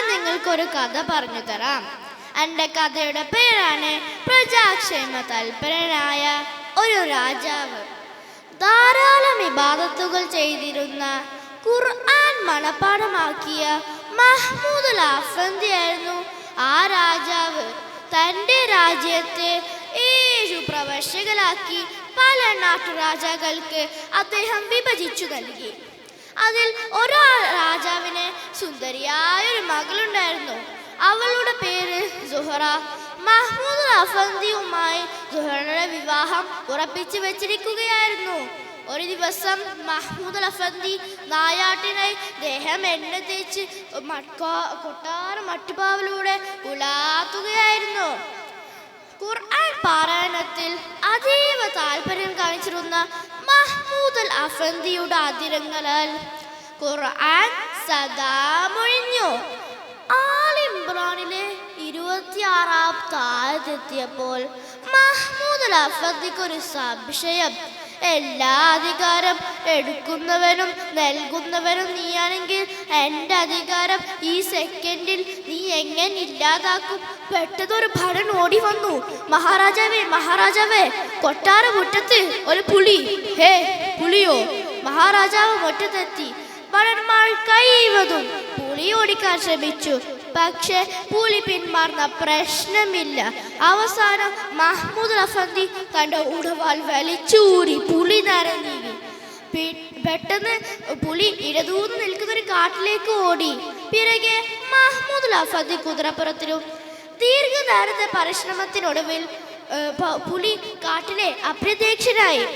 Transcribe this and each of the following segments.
ഞാൻ നിങ്ങൾക്കൊരു കഥ പറഞ്ഞു തരാം. എൻ്റെ കഥയുടെ പേരാണ് പ്രജാക്ഷേമ തൽപരനായ ഒരു രാജാവ്. ധാരാളം ഇബാദത്തുകൾ ചെയ്തിരുന്ന, ഖുർആൻ മനഃപാഠമാക്കിയ മഹ്മൂദ് അൽ അഫ്ന്ദിയായിരുന്നു ആ രാജാവ്. തൻ്റെ രാജ്യത്തെ 7 പ്രവശ്യകളാക്കി പല നാട്ടുരാജാക്കൾക്ക് അദ്ദേഹം വിഭജിച്ചു നൽകി. അതിൽ ഒരാൾ രാജാവിന് സുന്ദരിയായൊരു മകളുണ്ടായിരുന്നു. അവളുടെ പേര് സുഹറ. മഹ്മൂദ് അൽ അഫ്ന്ദിയുമായി സുഹറയുടെ വിവാഹം ഉറപ്പിച്ചു വെച്ചിരിക്കുകയായിരുന്നു. ഒരു ദിവസം മഹ്മൂദ് അൽ അഫ്ന്ദി നായാട്ടിനായി ദേഹം എണ്ണ തേച്ച് കൊട്ടാരം മട്ടുപാവിലൂടെ ഉലാത്തുകയായിരുന്നു. ഖുർആൻ പാരായണത്തിൽ അതീവ താല്പര്യം കാണിച്ചിരുന്ന മഹ്മൂദ് അൽ അഫ്ന്ദിയുടെ അതിരങ്ങളാൽ ഖുർആൻ സദാ മൊഴിഞ്ഞു. ആൽ ഇംറാനിലെ 26-ാമത്തെ ആയത്തെത്തിയപ്പോൾ മഹ്മൂദ് അൽ അഫ്ന്ദിക്ക് ഒരു സംശയം. എല്ലാ അധികാരം എടുക്കുന്നവനും നൽകുന്നവനും നീയാണെങ്കിൽ എൻ്റെ അധികാരം ഈ സെക്കൻഡിൽ നീ എങ്ങനെ ഇല്ലാതാക്കും? പെട്ടെന്നൊരു ഭടൻ ഓടി വന്നു. മഹാരാജാവേ, മഹാരാജാവേ, കൊട്ടാര മുറ്റത്ത് ഒരു പുലി. ഹേ പുലിയോ? മഹാരാജാവ് മുറ്റത്തെത്തി. ഭടന്മാർ കൈവതും പുലി ഓടിക്കാൻ ശ്രമിച്ചു. പക്ഷെ പുലി പിന്മാറുന്ന പ്രശ്നമില്ല. അവസാനം മഹ്മൂദ് അൽ അഫ്ന്ദി തൻ്റെ ഉടവാൾ വലിച്ചൂരി പുലി നേരെ നീങ്ങി. പെട്ടെന്ന് പുലി ഇടതൂന്ന് നിൽക്കുന്ന ഒരു കാട്ടിലേക്ക് ഓടി. പിറകെ മഹ്മൂദ് അൽ അഫ്ന്ദി കുതിരപ്പുറത്തിലും. ദീർഘനേരത്തെ പരിശ്രമത്തിനൊടുവിൽ പുലി കാട്ടിലെ അപ്രത്യക്ഷനായി.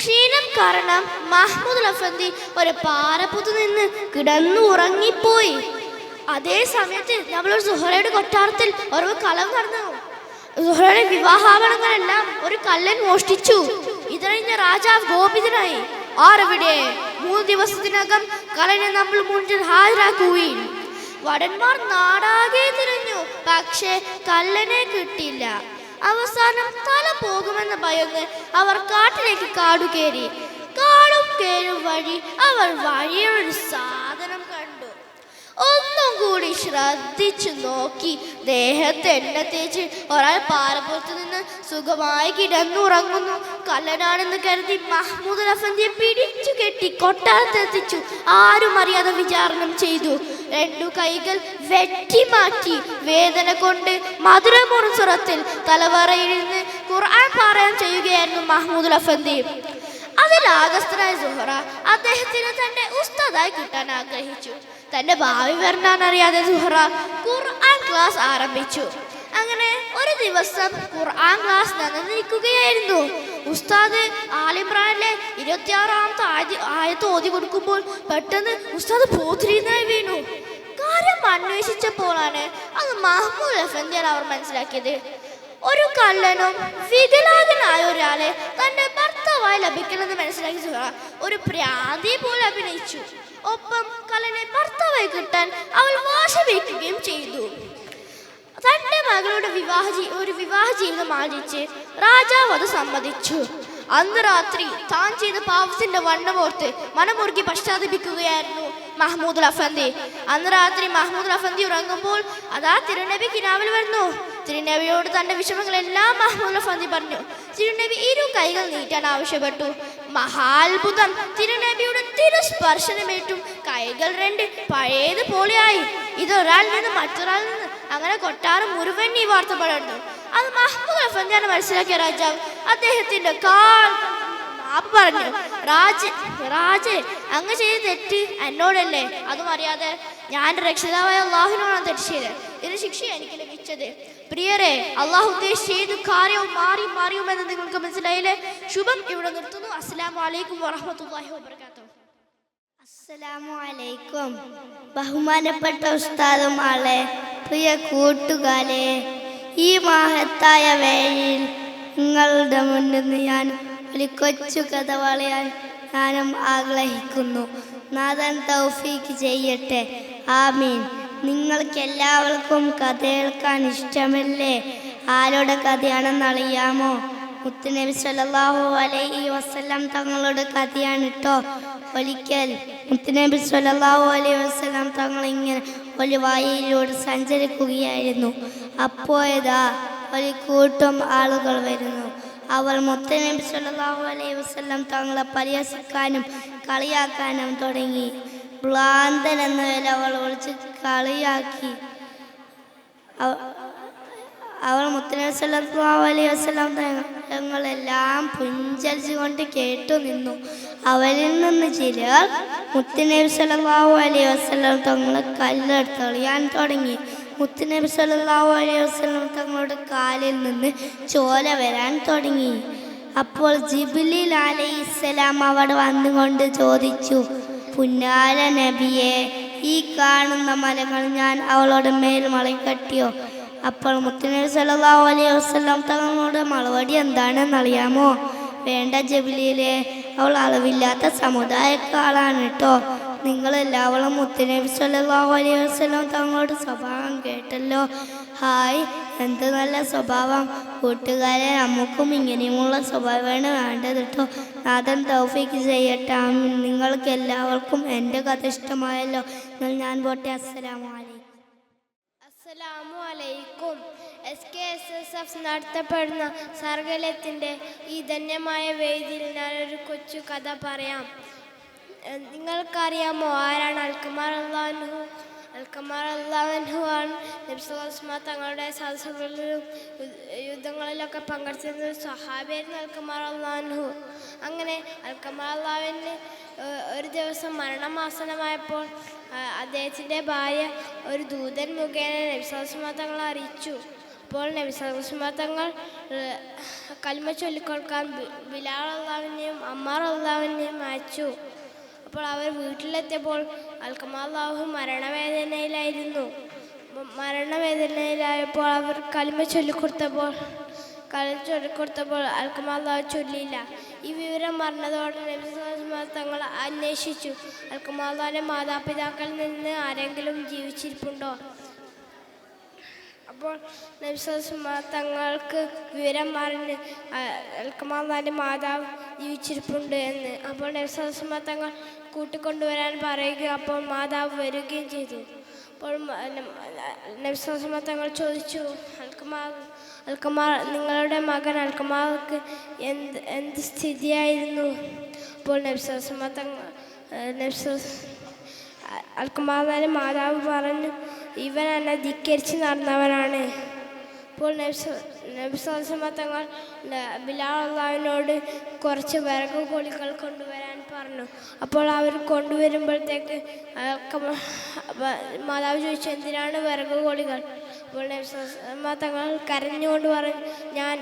ക്ഷീണം കാരണം മഹ്മൂദ് അൽ അഫ്ന്ദി ഒരു പാറപ്പുറത്ത് നിന്ന് കിടന്നു ഉറങ്ങിപ്പോയി. അതേ സമയത്ത് നമ്മളൊരു സുഹറയുടെ കൊട്ടാരത്തിൽ ഒരു കളവ് നടന്നു. സുഹറയുടെ വിവാഹാഭരണങ്ങളെല്ലാം ഒരു കള്ളൻ മോഷ്ടിച്ചു. ഇതറിഞ്ഞ രാജാവ് കോപിതനായി. ആരവിടെ? 3 ദിവസത്തിനകം കള്ളനെ നമ്മൾ മുന്നിൽ ഹാജരാക്കുകയും. വടന്മാർ നാടാകെ തിരഞ്ഞു. പക്ഷേ കള്ളനെ കിട്ടിയില്ല. അവസാനം തല പോകുമെന്ന് ഭയന്ന് അവർ കാട്ടിലേക്ക് കാടുകയറി. കാടും കേഴും വഴി അവർ വഴിയൊരു സാധനം കണ്ടു. ഒന്നും കൂടി ശ്രദ്ധിച്ചു നോക്കി. ദേഹത്ത് എണ്ണ തേച്ച് ഒരാൾ പാറപ്പുറത്ത് നിന്ന് സുഖമായി കിടന്നുറങ്ങുന്നു. കള്ളനാണെന്ന് കരുതി മഹ്മൂദ് അൽ അഫ്ന്ദിയെ പിടിച്ചു കെട്ടി കൊട്ടാരത്തെത്തിച്ചു. ആരും അറിയാതെ വിചാരണം ചെയ്തു. 2 കൈകൾ വെട്ടിമാറ്റി. വേദന കൊണ്ട് മധുരമുറി സ്വരത്തിൽ തലവറയിൽ നിന്ന് ഖുർആൻ പാരായണം ചെയ്യുകയായിരുന്നു മഹ്മൂദ് അൽ അഫ്ന്ദി. അതിൽ ആകസ്തനായ സുഹറ അദ്ദേഹത്തിന് തന്റെ ഉസ്താദായി കിട്ടാൻ ആഗ്രഹിച്ചു. തന്റെ ഭാവി വരണാൻ അറിയാതെ സുഹറ ഖുർആൻ ക്ലാസ് ആരംഭിച്ചു. അങ്ങനെ ഒരു ദിവസം ഖുർആൻ ക്ലാസ് നടന്നിരിക്കുകയായിരുന്നു. ഉസ്താദ് ആൽ ഇംറാനിലെ 26-ാമത്തെ ആയത്ത് ഓതി കൊടുക്കുമ്പോൾ പെട്ടെന്ന് ഉസ്താദ് പോത്തിരിന്നായി വീണു. കാര്യം അന്വേഷിച്ചപ്പോഴാണ് അത് മഹ്മൂദ് അൽ അഫ്ന്ദിയാണ് അവർ മനസ്സിലാക്കിയത്. ഒരു കള്ളനും വികലാംഗനായ ഒരാളെ തന്റെ ഭർത്താവായി ലഭിക്കണമെന്ന് മനസ്സിലാക്കി സുഹറ ഒരു പ്രാന്തിയെ പോലെ അഭിനയിച്ചു. ഒപ്പം കള്ളനെ ഭർത്താവായി കിട്ടാൻ അവൾ വാശി വയ്ക്കുകയും ചെയ്തു. തന്റെ മകളുടെ വിവാഹ ജീവിതം ആചരിച്ച് രാജാവ് അത് സമ്മതിച്ചു. അന്ന് രാത്രി താൻ ചെയ്ത പാവത്തിന്റെ വണ്ണമോർത്ത് മനമുറുക്കി പശ്ചാത്തപിക്കുകയായിരുന്നു മഹ്മൂദ് അൽ അഫ്ന്ദി. അന്ന് രാത്രി മഹ്മൂദ് അൽ അഫ്ന്ദി ഉറങ്ങുമ്പോൾ അതാ തിരുനബി കിനാവിൽ വരുന്നു. തിരുനബിയോട് തന്റെ വിഷമങ്ങളെല്ലാം മഹ്മൂദ് അൽ അഫ്ന്ദി പറഞ്ഞു. തിരുനബി 2 കൈകൾ നീട്ടാൻ ആവശ്യപ്പെട്ടു. മഹാത്ഭുതം! തിരുനബിയുടെ തിരുസ്പർശനമേറ്റും കൈകൾ 2 പഴയതുപോലെയായി. ഇതൊരാളിൽ നിന്ന് മറ്റൊരാളിൽ നിന്ന് അങ്ങനെ കൊട്ടാരം മുഴുവൻ ഈ വാർത്ത പടർന്നു. അത് മഹ്മൂദ് അൽ അഫ്ന്ദിയാണ് മനസ്സിലാക്കിയ രാജാവ് അദ്ദേഹത്തിന്റെ കാൽ മാപ്പ് പറഞ്ഞു. രാജേ, അങ്ങ് ചെയ്ത തെറ്റ് എന്നോടല്ലേ? അതും അറിയാതെ ഞാൻ രക്ഷിതാവായ അള്ളാഹുവിനോടാണ് തെറ്റ് ചെയ്തത്. ഇതിന് ശിക്ഷ എനിക്ക് ലഭിച്ചത്. പ്രിയരെ, അള്ളാഹു ഉദ്ദേശിച്ച ഏത് കാര്യവും മാറിയുമെന്ന് നിങ്ങൾക്ക് മനസ്സിലായില്ലേ? ശുഭം ഇവിടെ നിർത്തുന്നു. അസ്സലാമു അലൈക്കും വറഹ്മത്തുള്ളാഹി വബറകാതുഹു. അസ്സലാമു അലൈക്കും. ബഹുമാനപ്പെട്ട ഉസ്താദുമാളെ, പ്രിയ കൂട്ടുകാരെ, ഈ മഹത്തായ വേളയിൽ നിങ്ങളുടെ മുന്നിൽ നിന്ന് ഞാൻ ഒരു കൊച്ചു കഥ പറയാൻ ഞാനും ആഗ്രഹിക്കുന്നു. നാഥൻ തൗഫീക്ക് ചെയ്യട്ടെ. ആമീൻ. നിങ്ങൾക്കെല്ലാവർക്കും കഥ കേൾക്കാൻ ഇഷ്ടമല്ലേ? ആരുടെ കഥയാണെന്ന് അറിയാമോ? മുത്തുനബി സല്ലല്ലാഹു അലൈഹി വസല്ലം തങ്ങളുടെ കഥയാണ് കേട്ടോ. ഒരിക്കൽ മുത്തുനബി സ്വല്ലല്ലാഹു അലൈഹി വസല്ലം തങ്ങൾ ഇങ്ങനെ ഒരു വഴിയിലൂടെ സഞ്ചരിക്കുകയായിരുന്നു. അപ്പോഴതാ ഒരു കൂട്ടം ആളുകൾ വരുന്നു. അവർ മുത്തുനബി സ്വല്ലല്ലാഹു അലൈഹി വസല്ലം തങ്ങളെ പരിഹസിക്കാനും കളിയാക്കാനും തുടങ്ങി. ഭ്രാന്തൻ എന്നതിൽ അവൾ വിളിച്ച് കളിയാക്കി. അവൾ മുത്തുനബി സ്വല്ലല്ലാഹു അലൈഹി വസല്ലം തങ്ങളെല്ലാം പുഞ്ചരിച്ചുകൊണ്ട് കേട്ടു നിന്നു. അവരിൽ നിന്ന് ചിലർ മുത്തുനബി സ്വല്ലല്ലാഹു അലൈഹി വസല്ലം തങ്ങളെ കല്ലെടുത്തെറിയാൻ തുടങ്ങി. മുത്തുനബി സ്വല്ലല്ലാഹു അലൈഹി വസല്ലം തങ്ങളുടെ കാലിൽ നിന്ന് ചോര വരാൻ തുടങ്ങി. അപ്പോൾ ജിബ്രീൽ അലൈഹിസ്സലാം അവിടെ വന്നുകൊണ്ട് ചോദിച്ചു, പുന്നാര നബിയെ, ഈ കാണുന്ന മലകൾ ഞാൻ അവളുടെ മേൽ മലകെട്ടിയോ? അപ്പോൾ മുത്തുനബി സ്വല്ലല്ലാഹു അലൈഹി വസല്ലം തങ്ങളുടെ മറുപടി എന്താണെന്നറിയാമോ? വേണ്ട ജിബ്രീലേ, അവൾ അളവില്ലാത്ത സമുദായക്കാളാണ് കേട്ടോ. നിങ്ങളെല്ലാവരും മുത്തുനബി സ്വല്ലല്ലാഹു അലൈഹി വസല്ലം തങ്ങളുടെ സ്വഭാവം കേട്ടല്ലോ. ഹായ്, എന്ത് നല്ല സ്വഭാവം! കൂട്ടുകാരെ, നമുക്കും ഇങ്ങനെയുമുള്ള സ്വഭാവമാണ് വേണ്ടത് കേട്ടോ. നാഥൻ തൗഫീഖ് ചെയ്യട്ടെ. ആമീൻ. നിങ്ങൾക്ക് എല്ലാവർക്കും എൻ്റെ കഥ ഇഷ്ടമായല്ലോ. ഞാൻ പോട്ടെ. അസ്സലാമു അലൈക്കും. അസ്സലാമു അലൈക്കും. SKSSF നടത്തപ്പെടുന്ന സർഗലത്തിൻ്റെ ഈ ധന്യമായ വേദിയിൽ ഞാനൊരു കൊച്ചു കഥ പറയാം. നിങ്ങൾക്കറിയാമോ ആരാണ് അൽഖമാർ റളിയല്ലാഹു അൻഹു? അൽഖമാർ റളിയല്ലാഹു അൻഹു ആണ് നബി സല്ലല്ലാഹു അലൈഹി വസല്ലം തങ്ങളുടെ സദസ്സുകളിലും യുദ്ധങ്ങളിലൊക്കെ പങ്കെടുത്തിരുന്ന സ്വഹാബിയായിരുന്നു അൽഖമാർ റളിയല്ലാഹു അൻഹു. അങ്ങനെ അൽഖമാർ റളിയല്ലാഹു അൻഹു ഒരു ദിവസം മരണമാസന്നമായപ്പോൾ അദ്ദേഹത്തിൻ്റെ ഭാര്യ ഒരു ദൂതൻ മുഖേന നബി സല്ലല്ലാഹു അലൈഹി വസല്ലം തങ്ങളെ അറിയിച്ചു. അപ്പോൾ നബി സല്ലല്ലാഹു അലൈഹി വസല്ലം തങ്ങൾ കലിമ ചൊല്ലിക്കൊടുക്കാൻ ബിലാൽ റളിയല്ലാഹുവിനെയും അമ്മാർ റളിയല്ലാഹുവിനെയും അയച്ചു. അപ്പോൾ അവർ വീട്ടിലെത്തിയപ്പോൾ അൽഖമാർ റളിയല്ലാഹു മരണവേദനയിലായിരുന്നു. മരണവേദനയിലായപ്പോൾ അവർ കലിമ ചൊല്ലിക്കൊടുത്തപ്പോൾ അൽഖമാർ റളിയല്ലാഹു ചൊല്ലിയില്ല. ഈ വിവരം അറിഞ്ഞതോടെ നബി സല്ലല്ലാഹു അലൈഹി വസല്ലം തങ്ങൾ അന്വേഷിച്ചു, അൽഖമാർ റളിയല്ലാഹുവിൻ്റെ മാതാപിതാക്കളിൽ നിന്ന് ആരെങ്കിലും ജീവിച്ചിരിപ്പുണ്ടോ? അപ്പോൾ നബി സല്ലല്ലാഹു അലൈഹി വസല്ലം തങ്ങൾക്ക് വിവരം അറിഞ്ഞ് അൽഖമാർ റളിയല്ലാഹുവിൻ്റെ മാതാവ് ജീവിച്ചിരിപ്പുണ്ട് എന്ന്. അപ്പോൾ നബി സല്ലല്ലാഹു അലൈഹി വസല്ലം തങ്ങൾ കൂട്ടിക്കൊണ്ടുവരാൻ പറയുകയും അപ്പോൾ മാതാവ് വരികയും ചെയ്തു. അപ്പോൾ നബി സല്ലല്ലാഹു അലൈഹി വസല്ലം തങ്ങൾ ചോദിച്ചു, അൽഖമാർ, നിങ്ങളുടെ മകൻ അൽഖമാർക്ക് എന്ത് സ്ഥിതിയായിരുന്നു? അപ്പോൾ നബി സല്ലല്ലാഹു അലൈഹി വസല്ലം അൽഖമാറിൻ്റെ മാതാവ് പറഞ്ഞു, ഇവൻ എന്നെ ധിക്കരിച്ച് നടന്നവനാണ്. അപ്പോൾ നബി സല്ലല്ലാഹു അലൈഹി വസല്ലം തങ്ങൾ ബിലാൽ റളിയല്ലാഹുവിനോട് കുറച്ച് വിറക് കൊള്ളികൾ കൊണ്ടുവരാൻ പറഞ്ഞു. അപ്പോൾ അവർ കൊണ്ടുവരുമ്പോഴത്തേക്ക് മാതാവ് ചോദിച്ചു, എന്തിനാണ് വിറക് കൊള്ളികൾ? അപ്പോൾ നബി സല്ലല്ലാഹു അലൈഹി വസല്ലം തങ്ങൾ കരഞ്ഞുകൊണ്ട് പറഞ്ഞു, ഞാൻ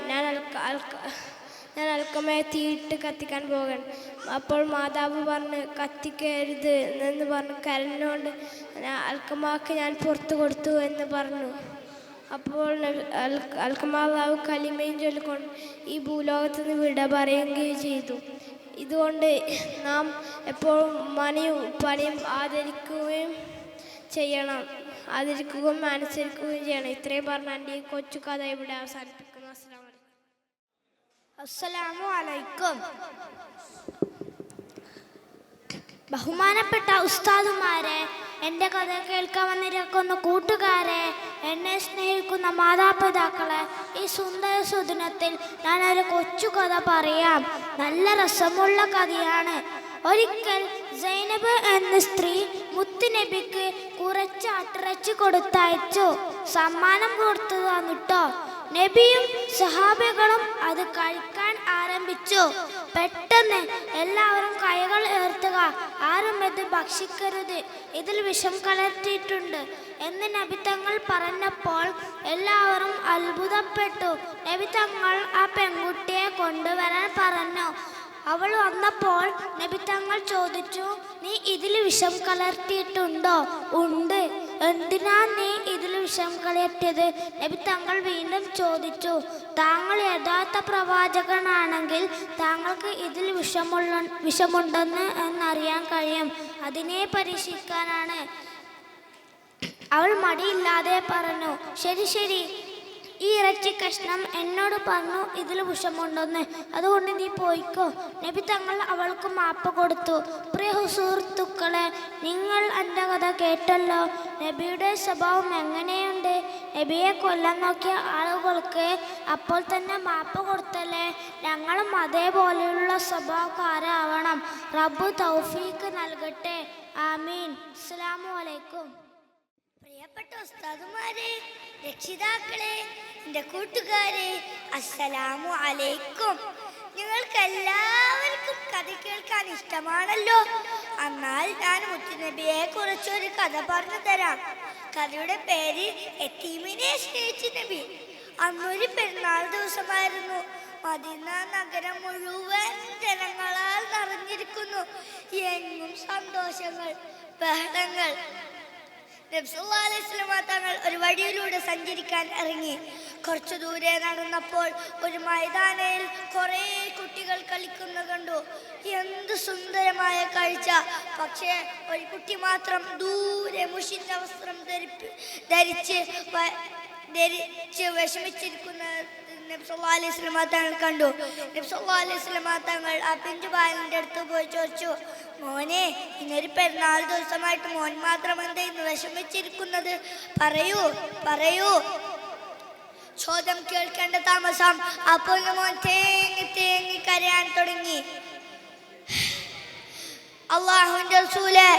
അൽഖമയെ തീയിട്ട് കത്തിക്കാൻ പോകാൻ. അപ്പോൾ മാതാവ് പറഞ്ഞ്, കത്തിക്കരുത് എന്ന് പറഞ്ഞ് കരഞ്ഞുകൊണ്ട് അൽഖമാക്ക് ഞാൻ പുറത്തു കൊടുത്തു എന്ന് പറഞ്ഞു. അപ്പോൾ അൽഖമാർ റളിയല്ലാഹു കലിമയും ചൊല്ലിക്കൊണ്ട് ഈ ഭൂലോകത്ത് നിന്ന് വിട പറയുകയും ചെയ്തു. ഇതുകൊണ്ട് നാം എപ്പോഴും പണിയും ആദരിക്കുകയും ചെയ്യണം, ആദരിക്കുകയും അനുസരിക്കുകയും ചെയ്യണം. ഇത്രയും പറഞ്ഞ എൻ്റെ ഈ കൊച്ചു കഥ ഇവിടെ അവസാനിപ്പിക്കുന്നു. അസ്സലാമു അലൈക്കും. ബഹുമാനപ്പെട്ട ഉസ്താദുമാരെ, എൻ്റെ കഥ കേൾക്കാൻ വന്നിരിക്കുന്ന കൂട്ടുകാരെ, എന്നെ സ്നേഹിക്കുന്ന മാതാപിതാക്കളെ, ഈ സുന്ദര സുദിനത്തിൽ ഞാനൊരു കൊച്ചു കഥ പറയാം. നല്ല രസമുള്ള കഥയാണ്. ഒരിക്കൽ സൈനബ് എന്ന സ്ത്രീ മുത്തുനബിക്ക് കുറച്ച് ആട്ടിറച്ചി കൊടുത്തയച്ചു. സമ്മാനം കൊടുത്തതാണ് കേട്ടോ. നബിയും സഹാബികളും അത് കഴിക്കാൻ ആരംഭിച്ചു. പെട്ടെന്ന് എല്ലാവരും കൈകൾ ഉയർത്തുക, ആരും ഇത് ഭക്ഷിക്കരുത്, ഇതിൽ വിഷം കലർത്തിയിട്ടുണ്ട് എന്ന് നബി തങ്ങൾ പറഞ്ഞപ്പോൾ എല്ലാവരും അത്ഭുതപ്പെട്ടു. നബി തങ്ങൾ ആ പെൺകുട്ടിയെ കൊണ്ടുവരാൻ പറഞ്ഞു. അവൾ വന്നപ്പോൾ നബി തങ്ങൾ ചോദിച്ചു, നീ ഇതിൽ വിഷം കലർത്തിയിട്ടുണ്ടോ? ഉണ്ട്. എന്തിനാ നീ ഇതിൽ വിഷം കലർത്തിയത്? നബി തങ്ങൾ വീണ്ടും ചോദിച്ചു. താങ്കൾ യഥാർത്ഥ പ്രവാചകനാണെങ്കിൽ താങ്കൾക്ക് ഇതിൽ വിഷമുണ്ടെന്ന് എന്നറിയാൻ കഴിയും, അതിനെ പരീക്ഷിക്കാനാണ്. അവൾ മടിയില്ലാതെ പറഞ്ഞു, ശരി ശരി, ഈ ഇറച്ചി കഷ്ണം എന്നോട് പറഞ്ഞു ഇതിൽ വിഷമുണ്ടെന്ന്, അതുകൊണ്ട് നീ പോയിക്കോ. നബി തങ്ങൾ അവൾക്ക് മാപ്പ് കൊടുത്തു. പ്രിയ സുഹൃത്തുക്കളെ, നിങ്ങൾ എൻ്റെ കഥ കേട്ടല്ലോ. നബിയുടെ സ്വഭാവം എങ്ങനെയുണ്ട്? നബിയെ കൊല്ലാൻ നോക്കിയ ആളുകൾക്ക് അപ്പോൾ തന്നെ മാപ്പ് കൊടുത്തല്ലേ. ഞങ്ങളും അതേപോലെയുള്ള സ്വഭാവക്കാരാവണം. റബ്ബ് തൗഫീക്ക് നൽകട്ടെ. ആമീൻ. അസ്സലാമു അലൈക്കും. പ്രിയപ്പെട്ട ഉസ്താദുമാരെ, രക്ഷിതാക്കളെ, എൻ്റെ കൂട്ടുകാരെ, അസ്സലാമു അലൈക്കും. നിങ്ങൾക്ക് എല്ലാവർക്കും കഥ കേൾക്കാൻ ഇഷ്ടമാണല്ലോ. എന്നാൽ ഞാൻ മുത്തുനബിയെ കുറിച്ചൊരു കഥ പറഞ്ഞു തരാം. കഥയുടെ പേര് യതീമിനെ സ്നേഹിച്ച നബി. അന്നൊരു പെരുന്നാൾ ദിവസമായിരുന്നു. മദീന നഗരം മുഴുവൻ ജനങ്ങളാൽ നിറഞ്ഞിരിക്കുന്നു. എങ്ങും സന്തോഷങ്ങൾ, ബഹളങ്ങൾ. നബി സല്ലല്ലാഹു അലൈഹി വസല്ലം തങ്ങൾ ഒരു വഴിയിലൂടെ സഞ്ചരിക്കാൻ ഇറങ്ങി. കുറച്ചു ദൂരെ നടന്നപ്പോൾ ഒരു മൈതാനയിൽ കുറേ കുട്ടികൾ കളിക്കുന്ന കണ്ടു. എന്ത് സുന്ദരമായ കാഴ്ച! പക്ഷേ ഒരു കുട്ടി മാത്രം ദൂരെ മുഷിഞ്ഞ വസ്ത്രം ധരിച്ച് വിഷമിച്ചിരിക്കുന്ന നബി സല്ലല്ലാഹു അലൈഹി വസല്ലം തങ്ങൾ കണ്ടു. നബി സല്ലല്ലാഹു അലൈഹി വസല്ലം തങ്ങൾ ആ പിഞ്ചു ബാലന്റെ അടുത്ത് പോയി ചോദിച്ചു, മോനെ, ഇന്നൊരു പെരുന്നാൾ ദിവസമായിട്ട് മോൻ മാത്രം എന്താ ഇന്ന് വിഷമിച്ചിരിക്കുന്നത്? പറയൂ പറയൂ. ചോദ്യം കേൾക്കേണ്ട താമസം. അപ്പോൾ മോൻ തേങ്ങി തേങ്ങി കരയാൻ തുടങ്ങി. അല്ലാഹുവിന്റെ റസൂലേ,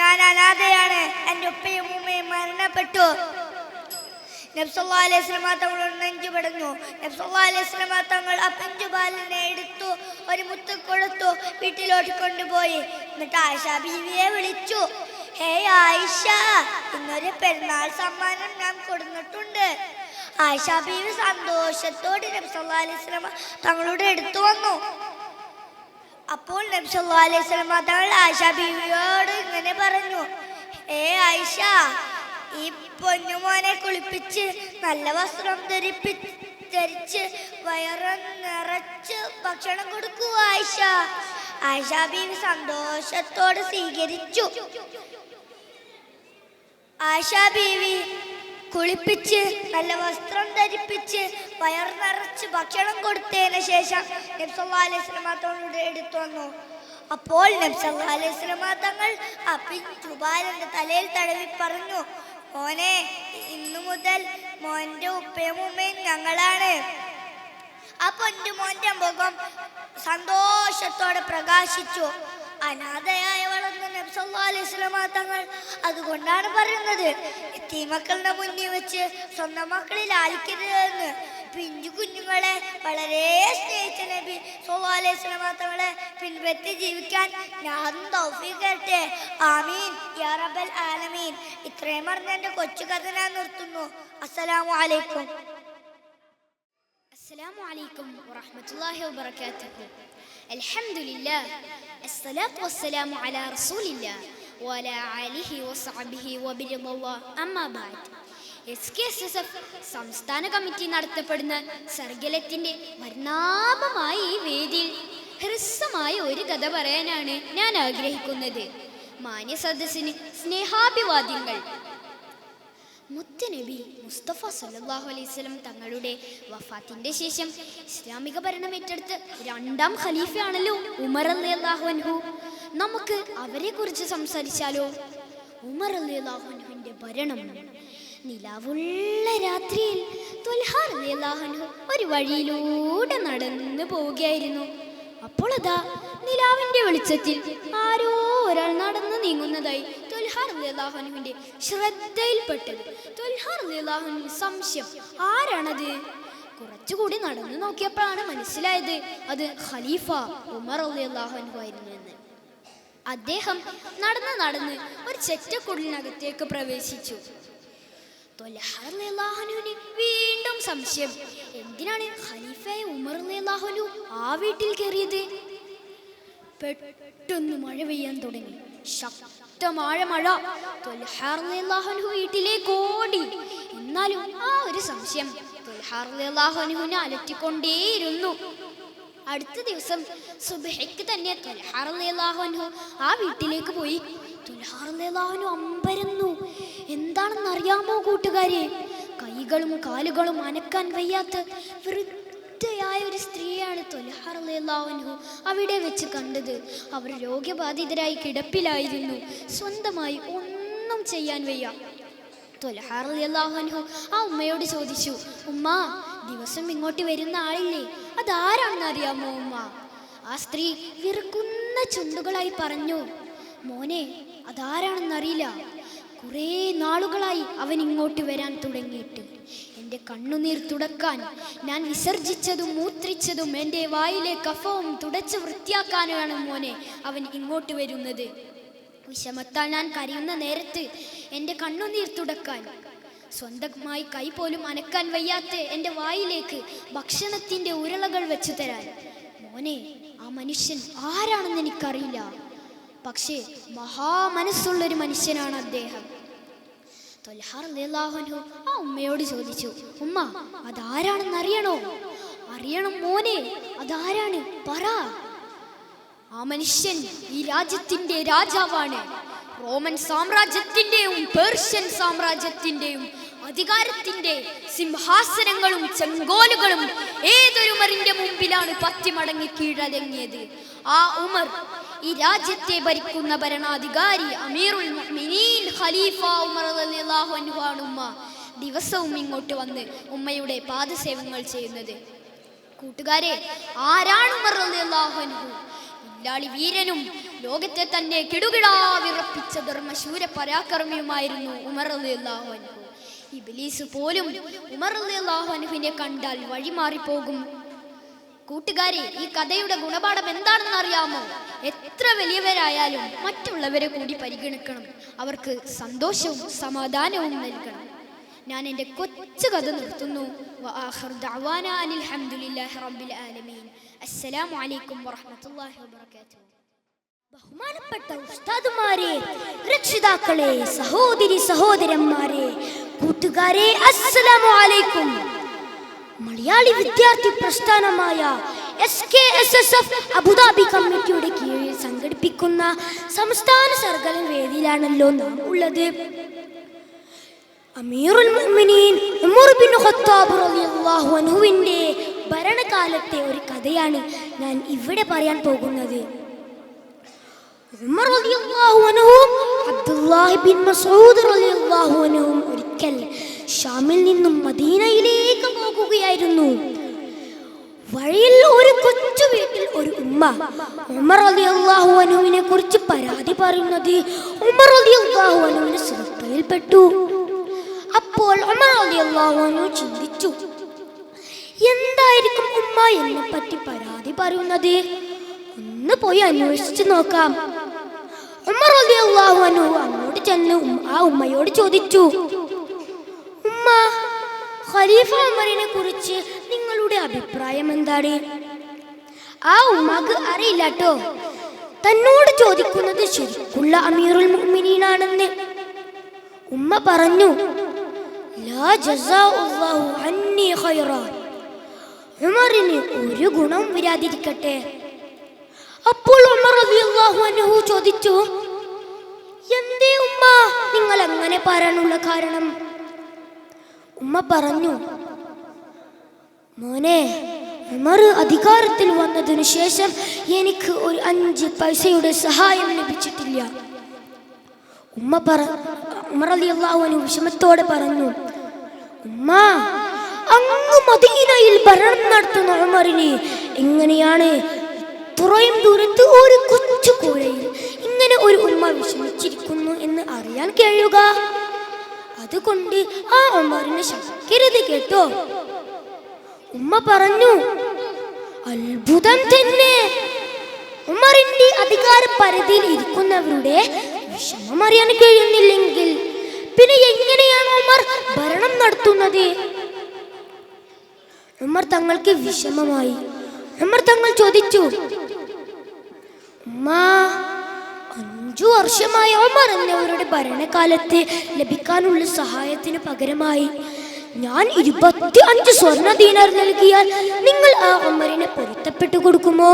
ഞാൻ അനാഥയാണ്. എൻ്റെ ഉപ്പയും ഉമ്മയും മരണപ്പെട്ടു. നബി സല്ലല്ലാഹു അലൈഹി വസല്ലം തങ്ങളോട് നെഞ്ചു പടഞ്ഞു. നബി സല്ലല്ലാഹു അലൈഹി വസല്ലം തങ്ങൾ ആ പിഞ്ചു ബാലനെ എടുത്തു, ഒരു മുത്ത് കൊടുത്തു, വീട്ടിലോട്ട് കൊണ്ടുപോയി. എന്നിട്ട് ആയിഷ ബീവിയെ വിളിച്ചു. ഹേ ആയിഷ, ഇന്നൊരു പെരുന്നാൾ സമ്മാനം ഞാൻ കൊടുത്തിട്ടുണ്ട്. ആയിഷ ബീവി സന്തോഷത്തോടെ നബി സല്ലല്ലാഹു അലൈഹി വസല്ലം തങ്ങളോട് എടുത്തു വന്നു. അപ്പോൾ നബി സല്ലല്ലാഹു അലൈഹി വസല്ലം തങ്ങൾ ആയിഷ ബീവിയോട് ഇങ്ങനെ പറഞ്ഞു, ഹേ ആയിഷ, ഈ പൊന്നുമോനെ കുളിപ്പിച്ച് നല്ല വസ്ത്രം ധരിച്ച് വയറ് നിറച്ച് ഭക്ഷണം കൊടുക്കൂ ആയിഷ. ആയിഷ ബീവി സന്തോഷത്തോടെ സ്വീകരിച്ചു. ആയിഷ ബീവി കുളിപ്പിച്ച് നല്ല വസ്ത്രം ധരിപ്പിച്ച് വയർ നിറച്ച് ഭക്ഷണം കൊടുത്തതിന് ശേഷം നബി സല്ലല്ലാഹു അലൈഹി വസല്ലം തങ്ങളോട് എടുത്തു വന്നു. അപ്പോൾ നബി സല്ലല്ലാഹു അലൈഹി വസല്ലം തങ്ങൾ ആ പിഞ്ചു ബാലന്റെ തലയിൽ തടവി പറഞ്ഞു, മോനെ, ഇന്നു മുതൽ മോന്റെ ഉപ്പയും ഉമ്മയും ഞങ്ങളാണ്. ആ പൊന്നു മോന്റെ മുഖം സന്തോഷത്തോടെ പ്രകാശിച്ചു. അനാഥയായ വളർന്ന നബി സല്ലല്ലാഹു അലൈഹി വസല്ലം തങ്ങൾ അതുകൊണ്ടാണ് പറയുന്നത്, യതീമക്കളുടെ മുന്നിൽ വെച്ച് സ്വന്തം മക്കളിൽ ലാളിക്കരുതെന്ന്. പിഞ്ചു കുഞ്ഞുങ്ങളെ വളരെ സ്നേഹിച്ച നബി സല്ലല്ലാഹു അലൈഹി വസല്ലം തങ്ങളെ പിൻപറ്റി ജീവിക്കാൻ ഞാൻ തൗഫീഖ് തരട്ടെ. ആമീൻ യാ റബ്ബൽ ആലമീൻ. ഇത്രയും പറഞ്ഞ എൻ്റെ കൊച്ചു കഥ ഞാൻ നിർത്തുന്നു. അസ്സലാമു അലൈക്കും. السلام عليكم ورحمة الله وبركاته. الحمد لله، الصلاة والسلام على رسول الله وعلى آله وصحبه وبرضا الله. أما بعد, SKSSF സംസ്ഥാന കമ്മിറ്റി നടത്തപ്പെടുന്ന സർഗലത്തിന്റെ വർണ്ണാഭമായ ഈ വേദിയിൽ ഹ്രസ്വമായ ഒരു കഥ പറയാനാണ് ഞാൻ ആഗ്രഹിക്കുന്നത്. മാന്യ സദസ്സിന് സ്നേഹാഭിവാദ്യങ്ങൾ. മുത്തുനബി മുസ്തഫ സല്ലല്ലാഹു അലൈഹി വസല്ലം തങ്ങളുടെ വഫാത്തിന്റെ ശേഷം ഇസ്ലാമിക ഭരണം ഏറ്റെടുത്ത രണ്ടാം ഖലീഫയാണല്ലോ ഉമർ റളിയല്ലാഹു അൻഹു. നമുക്ക് അവരെ കുറിച്ച് സംസാരിച്ചാലോ? ഉമർ റളിയല്ലാഹു അൻഹുവിന്റെ ഭരണം. നിലാവുള്ള രാത്രിയിൽ ത്വൽഹ റളിയല്ലാഹു അൻഹു ഒരു വഴിയിലൂടെ നടന്നു പോവുകയായിരുന്നു. അപ്പോൾ അതാ നിലാവിന്റെ വെളിച്ചത്തിൽ ആരോ ഒരാൾ നടന്നു നീങ്ങുന്നതായി ത്വൽഹ റളിയല്ലാഹു അൻഹുവിന്റെ ശ്രദ്ധയിൽപ്പെട്ടത്. ത്വൽഹ റളിയല്ലാഹു അൻഹു സംശയം, ആരാണത്? കുറച്ചുകൂടി നടന്നു നോക്കിയപ്പോഴാണ് മനസ്സിലായത് അത് ഖലീഫ ഉമർ റളിയല്ലാഹു അൻഹു ആയിരുന്നു എന്ന്. അദ്ദേഹം നടന്ന് ഒരു ചെറ്റക്കുടിലിനകത്തേക്ക് പ്രവേശിച്ചു. ത്വൽഹ റളിയല്ലാഹു അൻഹുവിന് വീണ്ടും സംശയം, എന്തിനാണ് ഖലീഫയായ ഉമർ റളിയല്ലാഹു അൻഹു ആ വീട്ടിൽ കയറിയത്? പെട്ടെന്ന് മഴ പെയ്യാൻ തുടങ്ങി. ശക്തമായ മഴ. ത്വൽഹ റളിയല്ലാഹു അൻഹു വീട്ടിലേക്ക് ഓടി. എന്നാലും ആ ഒരു സംശയം ത്വൽഹ റളിയല്ലാഹു അൻഹുവിനെ അലട്ടിക്കൊണ്ടേയിരുന്നു. അടുത്ത ദിവസം സുബ്ഹിക്ക് തന്നെ ത്വൽഹ റളിയല്ലാഹു അൻഹു ആ വീട്ടിലേക്ക് പോയി. ത്വൽഹ റളിയല്ലാഹു അൻഹു അമ്പരന്നു. എന്താണെന്ന് അറിയാമോ കൂട്ടുകാരെ? കൈ കൈകളും കാലുകളും അനക്കാൻ വയ്യാത്ത വൃദ്ധയായ ഒരു സ്ത്രീയാണ് ത്വൽഹ റളിയല്ലാഹു അൻഹു അവിടെ വെച്ച് കണ്ടത്. അവർ രോഗബാധിതരായി കിടപ്പിലായിരുന്നു. സ്വന്തമായി ഒന്നും ചെയ്യാൻ വയ്യ. ത്വൽഹ റളിയല്ലാഹു അൻഹു ആ ഉമ്മയോട് ചോദിച്ചു, ഉമ്മ, ദിവസം ഇങ്ങോട്ട് വരുന്ന ആളില്ലേ, അതാരാണെന്ന് അറിയാമോ ഉമ്മ? ആ സ്ത്രീ വിറക്കുന്ന ചുണ്ടുകളായി പറഞ്ഞു, മോനെ, അതാരാണെന്നറിയില്ല. കുറേ നാളുകളായി അവൻ ഇങ്ങോട്ട് വരാൻ തുടങ്ങിയിട്ട്. എൻ്റെ കണ്ണുനീർ തുടക്കാൻ, ഞാൻ വിസർജിച്ചതും മൂത്രിച്ചതും എൻ്റെ വായിലെ കഫവും തുടച്ച് വൃത്തിയാക്കാനാണ് മോനെ അവൻ ഇങ്ങോട്ട് വരുന്നത്. വിഷമത്താൽ ഞാൻ കരയുന്ന നേരത്ത് എൻ്റെ കണ്ണുനീർ തുടക്കാൻ, സ്വന്തമായി കൈ പോലും അനക്കാൻ വയ്യാത്ത എൻ്റെ വായിലേക്ക് ഭക്ഷണത്തിൻ്റെ ഉരുളകൾ വെച്ചു തരാൻ. മോനെ, ആ മനുഷ്യൻ ആരാണെന്ന് എനിക്കറിയില്ല, പക്ഷേ മഹാമനസ്സുള്ളൊരു മനുഷ്യനാണ് അദ്ദേഹം. ത്വൽഹ റളിയല്ലാഹു അൻഹു ആ ഉമ്മയോട് ചോദിച്ചു, ഉമ്മ, അതാരാണെന്ന് അറിയണോ? അറിയണം മോനെ, അതാരാണ്, പറ. ആ മനുഷ്യൻ ഈ രാജ്യത്തിന്റെ രാജാവാണ്. റോമൻ സാമ്രാജ്യത്തിന്റെയും പേർഷ്യൻ സാമ്രാജ്യത്തിന്റെയും അധികാരത്തിന്റെ സിംഹാസനങ്ങളും ചെങ്കോലുകളും ഏതൊരു ഉമറിന്റെ മുമ്പിലാണ് പത്തിമടങ്ങി കീഴടങ്ങിയത്. ആ ഉമർ ഈ രാജ്യത്തെ ഭരിക്കുന്ന ഭരണാധികാരി അമീറുൽ മുഅ്മിനീൻ ഖലീഫ ഉമർ റളിയല്ലാഹു അൻഹു ആണ് ഉമ്മ ദിവസവും ഇങ്ങോട്ട് വന്ന് ഉമ്മയുടെ പാദസേവങ്ങൾ ചെയ്യുന്നത്. കൂട്ടുകാരെ, ആരാണ് ഉമർ റളിയല്ലാഹു അൻഹു? ഇല്ലാളി വീരനും ലോകത്തെ തന്നെ കിടുകിടാ വിറപ്പിച്ച ധർമ്മശൂര പരാക്രമിയുമായിരുന്നു ഉമർ റളിയല്ലാഹു അൻഹു. ഇബ്ലീസ് പോലും ഉമർ റളിയല്ലാഹു അൻഹുവിനെ കണ്ടാൽ വഴിമാറിപ്പോകും. കൂട്ടുകാരെ, ഈ കഥയുടെ ഗുണപാഠം എന്താണെന്ന് അറിയാമോ? എത്ര വലിയവരായാലും മറ്റുള്ളവരെ കൂടി പരിഗണിക്കണം, അവർക്ക് സന്തോഷവും സമാധാനവും നൽകണം. ഞാൻ എൻ്റെ കൊച്ചു കഥ നിർത്തുന്നു. വആഖിറു ദഅവാനാ അനിൽ ഹംദുലില്ലാഹി റബ്ബിൽ ആലമീൻ. അസ്സലാമു അലൈക്കും വറഹ്മത്തുള്ളാഹി വബറകാതുഹു. ബഹുമാനപ്പെട്ട ഉസ്താദുമാരെ, രക്ഷിതാക്കളെ, സഹോദരി സഹോദരന്മാരെ, കൂട്ടുകാരെ, അസ്സലാമു അലൈക്കും. മലയാളി വിദ്യാർത്ഥി പ്രസ്ഥാനമായ SKSSF അബുദാബി കമ്മിറ്റിയുടെ കീഴിൽ സംഘടിപ്പിക്കുന്ന സംസ്ഥാന സർഗലൻ വേദിയിലാണല്ലോ നാം ഉള്ളത്. അമീറുൽ മുഅ്മിനീൻ ഉമർ ബിൻ ഖത്താബ് റളിയല്ലാഹു അൻഹുവിന്റെ ഭരണകാലത്തെ ഒരു കഥയാണ് ഞാൻ ഇവിടെ പറയാൻ പോകുന്നത്. ഉമർ റളിയല്ലാഹു അൻഹുവും അബ്ദുല്ലാഹി ബിൻ മസ്ഊദ് റളിയല്ലാഹു അൻഹുവും ഒരിക്കൽ ഷാമിൽ നിന്നും മദീനയിലേക്ക് പോകുകയായിരുന്നു. വഴിയിൽ ഒരു കൊച്ചു വീട്ടിൽ ഒരു ഉമ്മ ഉമർ റളിയല്ലാഹു അൻഹുവിനെ കുറിച്ച് പരാതി പറയുന്നത് ഉമർ റളിയല്ലാഹു അൻഹുവിന്റെ ശ്രദ്ധയിൽപ്പെട്ടു. അപ്പോൾ ഉമർ റളിയല്ലാഹു അൻഹു ചിന്തിച്ചു, എന്തായിരിക്കും ഉമ്മ എന്നെ പറ്റി പരാതി പറയുന്നത്? ഒന്ന് പോയി അന്വേഷിച്ചു നോക്കാം. ഉമർ റളിയല്ലാഹു അൻഹു അങ്ങോട്ട് ചെന്ന് ആ ഉമ്മയോട് ചോദിച്ചു, ഉമ്മ, ഖലീഫ ഉമറിനെ കുറിച്ച് നിങ്ങളുടെ അഭിപ്രായം എന്താണ്? ആ ഉമ്മക്ക് അറിയില്ല കേട്ടോ, തന്നോട് ചോദിക്കുന്നത് ശരിക്കുള്ള അമീറുൽ മുഅ്മിനീനാണെന്ന്. ഉമ്മ പറഞ്ഞു, ലാ ജസാഉല്ലാഹു അന്നി ഖൈറാ, ഉമറിന് ഒരു ഗുണം വരാതിരിക്കട്ടെ. അപ്പോൾ ഉമർ റളിയല്ലാഹു അൻഹു ചോദിച്ചു, എന്തേ ഉമ്മ നിങ്ങൾ അങ്ങനെ പറയാനുള്ള കാരണം? ഉമ്മ പറഞ്ഞു, മോനെ, ഉമർ അധികാരത്തിൽ വന്നതിനു ശേഷം എനിക്ക് ഒരു 5 പൈസയുടെ സഹായം ലഭിച്ചിട്ടില്ല. ഉമർ റളിയല്ലാഹു അൻഹു വിഷമത്തോടെ പറഞ്ഞു, ഉമ്മ, അങ്ങ് മദീനയിൽ ഭരണം നടത്തുന്ന ഉമറിന് എങ്ങനെയാണ് തുറയും ദൂരത്ത് ഒരു കൊച്ചു കൂരയിൽ ഇങ്ങനെ ഒരു ഉമ്മ വിഷമിച്ചിരിക്കുന്നു എന്ന് അറിയാൻ കഴിയുക? അതുകൊണ്ട് ആ ഉമറിനെ ശപിക്കരുത് കേട്ടോ. ഉമ്മ പറഞ്ഞു, അത്ഭുതം തന്നെ, ഉമറിന്റെ അധികാര പരിധിയിൽ ഇരിക്കുന്നവരുടെ വിഷമം അറിയാൻ കഴിയുന്നില്ലെങ്കിൽ പിന്നെ എങ്ങനെയാണ് ഉമർ ഭരണം നടത്തുന്നത്? ഉമർ തങ്ങൾക്ക് വിഷമമായി. ഉമർ തങ്ങൾ ചോദിച്ചു, ഉമ്മ, 5 വർഷമായ ഉമർ എന്നവരുടെ ഭരണകാലത്ത് ലഭിക്കാനുള്ള സഹായത്തിന് പകരമായി ഞാൻ 25 സ്വർണ്ണ ദീനാർ നൽകിയാൽ നിങ്ങൾ ആ ഉമറിനെ പൊരുത്തപ്പെട്ടു കൊടുക്കുമോ?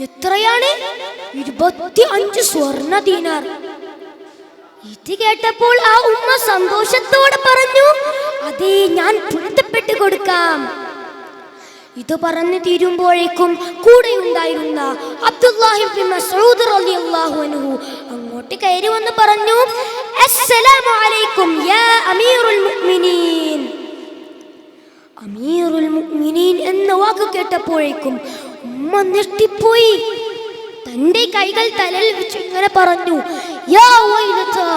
എത്രയാണ്? 25 സ്വർണ്ണ ദീനാർ. ഇത് കേട്ടപ്പോൾ ആ ഉമ്മ സന്തോഷത്തോടെ പറഞ്ഞു, അതേ, ഞാൻ പൊരുത്തപ്പെട്ടു കൊടുക്കാം. ഇത് പറഞ്ഞു തീരുമ്പോഴേക്കും കൂടെയുണ്ടായിരുന്ന അബ്ദുല്ലാഹി ഇബ്നു മസ്ഊദ് റളിയല്ലാഹു അൻഹു അങ്ങോട്ട് കയറി വന്ന് പറഞ്ഞു, അസ്സലാമു അലൈക്കും യാ അമീറുൽ മുഅ്മിനീൻ. അമീറുൽ മുഅ്മിനീൻ എന്ന വാക്ക് കേട്ടപ്പോഴേക്കും ഉമ്മ ഞെട്ടിപ്പോയി. തന്റെ കൈകൾ തലയിൽ വെച്ച് ഇങ്ങനെ പറഞ്ഞു, യാ വൈലതാ,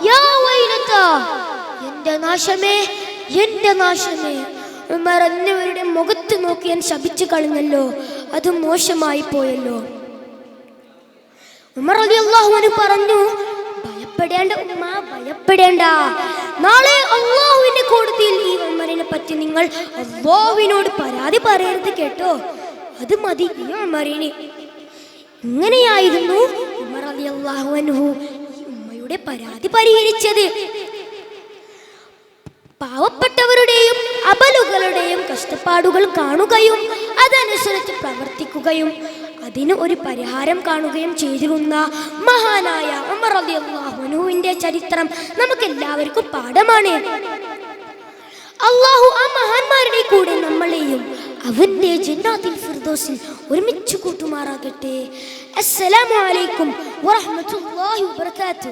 യാ വൈലതാ, എന്റെ നാശമേ, എന്റെ നാശമേ. ഉമർ എന്നിവരുടെ മുഖത്ത് നോക്കി ഞാൻ ശപിച്ചു കളഞ്ഞല്ലോ, അത് മോശമായി പോയല്ലോ. ഉമർ റളിയല്ലാഹു അൻഹു പറഞ്ഞു, ഭയപ്പെടേണ്ട ഉമ്മ, ഭയപ്പെടേണ്ട. നാളെ അല്ലാഹുവിന്റെ കോടതിയിൽ ഈ ഉമറിനെ പറ്റി നിങ്ങൾ അല്ലാഹുവിനോട് പരാതി പറയരുത് കേട്ടോ. അത് മതി ഈ ഉമറിന്. ഇങ്ങനെയായിരുന്നു ഉമർ റളിയല്ലാഹു അൻഹു ഈ ഉമ്മയുടെ പരാതി പരിഹരിച്ചത്. പാവപ്പെട്ടവരുടെയും അബലുകളുടെയും കഷ്ടപ്പാടുകൾ കാണുകയും അതനുസരിച്ച് പ്രവർത്തിക്കുകയും അതിന് ഒരു പരിഹാരം കാണുകയും ചെയ്തിരുന്ന മഹാനായ ഉമർ റളിയല്ലാഹു അൻഹുവിന്റെ ചരിത്രം നമുക്കെല്ലാവർക്കും പാഠമാണ്. അല്ലാഹു ആ മഹാന്മാരുടെ കൂടെ നമ്മളെയും അവന്റെ ജന്നാത്തുൽ ഫിർദൗസിൽ ഒരുമിച്ച് കൂട്ടുമാറാകട്ടെ. അസ്സലാമു അലൈക്കും വറഹ്മത്തുള്ളാഹി വബറകാതുഹു.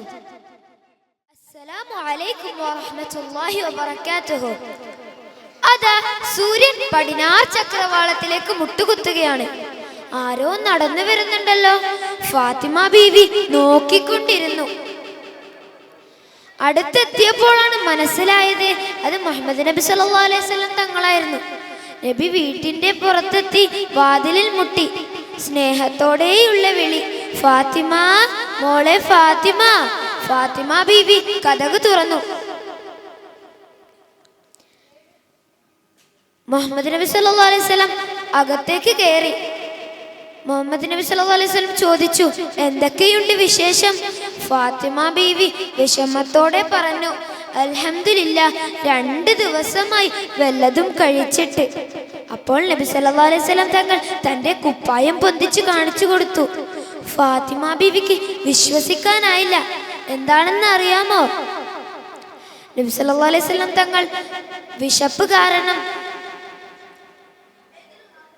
അസ്സലാമു അലൈക്കും വറഹ്മത്തുള്ളാഹി വബറകാതുഹു. അതാ സൂര്യൻ പടിഞ്ഞാറ് ചക്രവാളത്തിലേക്ക് മുട്ടുകുത്തുകയാണ്. ആരോ നടന്നു വരുന്നുണ്ടല്ലോ. ഫാത്തിമ ബീവി നോക്കിക്കൊണ്ടിരുന്നു. അടുത്തെത്തിയപ്പോഴാണ് മനസ്സിലായത് അത് മുഹമ്മദ് നബി സല്ലല്ലാഹു അലൈഹി വസല്ലം തങ്ങളായിരുന്നു. നബി വീട്ടിന്റെ പുറത്തെത്തി വാതിലിൽ മുട്ടി. സ്നേഹത്തോടെയുള്ള വിളി, ഫാത്തിമ, മോളെ ഫാത്തിമ. ഫാത്തിമ ബീവി കതക് തുറന്നു. മുഹമ്മദ് നബി സല്ലല്ലാഹു അലൈഹി വസല്ലം അകത്തേക്ക് കയറി. മുഹമ്മദ് നബി സല്ലല്ലാഹു അലൈഹി വസല്ലം ചോദിച്ചു, എന്തൊക്കെയുണ്ട് വിശേഷം? ഫാത്തിമ ബീവി വിഷമത്തോടെ പറഞ്ഞു, അൽഹംദുലില്ലാഹ്, 2 ദിവസമായി വല്ലതും കഴിച്ചിട്ട്. അപ്പോൾ നബി സല്ലല്ലാഹു അലൈഹി വസല്ലം തങ്ങൾ തന്റെ കുപ്പായം പൊന്തിച്ച് കാണിച്ചു കൊടുത്തു. ഫാത്തിമ ബീവിക്ക് വിശ്വസിക്കാനായില്ല. എന്താണെന്ന് അറിയാമോ? നബി സല്ലല്ലാഹു അലൈഹി വസല്ലം തങ്ങൾ